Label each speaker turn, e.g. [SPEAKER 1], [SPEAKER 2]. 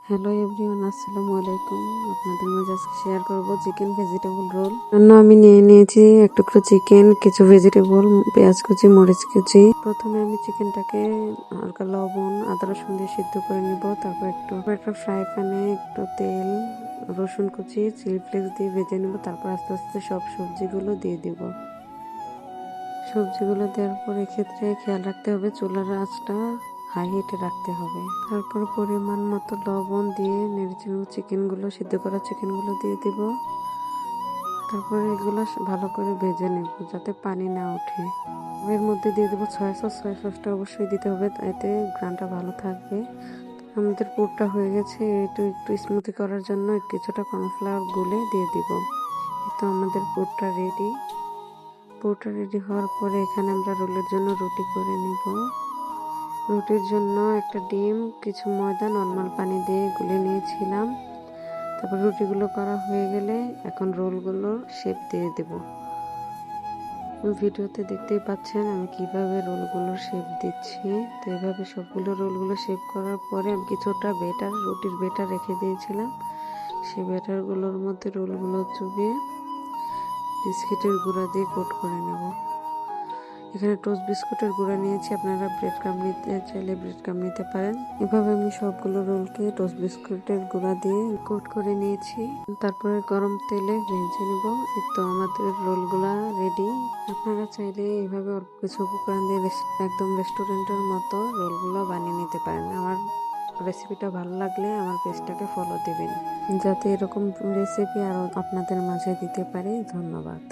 [SPEAKER 1] Hello everyone, আসসালামু আলাইকুম। আপনাদের মাঝে আজকে শেয়ার করব চিকেন ভেজিটেবল রোল। জন্য আমি নিয়ে নিয়েছি এক টুকরো চিকেন, কিছু ভেজিটেবল, পেঁয়াজ কুচি, মরিচ কুচি। প্রথমে আমি চিকেনটাকে হালকা লবণ, আদা রসুন দিয়ে সিদ্ধ করে নিব। তারপর একটা ফ্রাই প্যানে একটু তেল, রসুন কুচি, চিলি ফ্লেক্স দিয়ে ভেজে নিব। তারপর আস্তে আস্তে সব সবজিগুলো দিয়ে দিব। সবজিগুলো দেওয়ার পর এক্ষেত্রে খেয়াল রাখতে হবে চুলার আঁচটা হাই হিটে রাখতে হবে। তারপর পরিমাণ মতো লবণ দিয়ে নেড়েচেড়ে সিদ্ধ করা চিকেনগুলো দিয়ে দিব। তারপরে এগুলো ভালো করে ভেজে নেব যাতে পানি না ওঠে। এর মধ্যে দিয়ে দেবো সয়া সসটা অবশ্যই দিতে হবে, এতে গ্রানটা ভালো থাকবে। আমাদের পুরটা হয়ে গেছে, একটু স্মুথি করার জন্য কিছুটা কর্নফ্লাওয়ার গুলে দিয়ে দিব। তো আমাদের পুরটা রেডি। পুরটা রেডি হওয়ার পরে এখানে আমরা রোলের জন্য রুটি করে নিব। রুটির জন্য একটা ডিম, কিছু ময়দা নরমাল পানি দিয়ে গুলে নিয়েছিলাম। তারপর রুটিগুলো করা হয়ে গেলে এখন রোলগুলোর শেপ দিয়ে দেব। ভিডিওতে দেখতেই পাচ্ছেন আমি কিভাবে রোলগুলোর শেপ দিচ্ছি। তো এভাবে সবগুলো রোলগুলো শেপ করার পরে আমি কিছুটা রুটির বেটার রেখে দিয়েছিলাম। সেই বেটারগুলোর মধ্যে রোলগুলো চুবিয়ে বিস্কিটের গুঁড়া দিয়ে কোট করে নেব। এখানে টোস্ট বিস্কুটের গুঁড়া নিয়েছি, আপনারা ব্রেড ক্রাম্ব নিতে চাইলে ব্রেড ক্রাম্ব নিতে পারেন। এভাবে আমি সবগুলো রোলকে টোস্ট বিস্কুটের গুঁড়া দিয়ে কোট করে নিয়েছি। তারপরে গরম তেলে ভেজে নেব। এই তো আমাদের রোলগুলা রেডি। আপনারা চাইলে এইভাবে অল্প কিছু উপকরণ দিয়ে একদম রেস্টুরেন্টের মতো রোলগুলো বানিয়ে নিতে পারেন। আমার রেসিপিটা ভালো লাগলে আমার পেজটাকে ফলো দেবেন, যাতে এরকম রেসিপি আরও আপনাদের মাঝে দিতে পারি। ধন্যবাদ।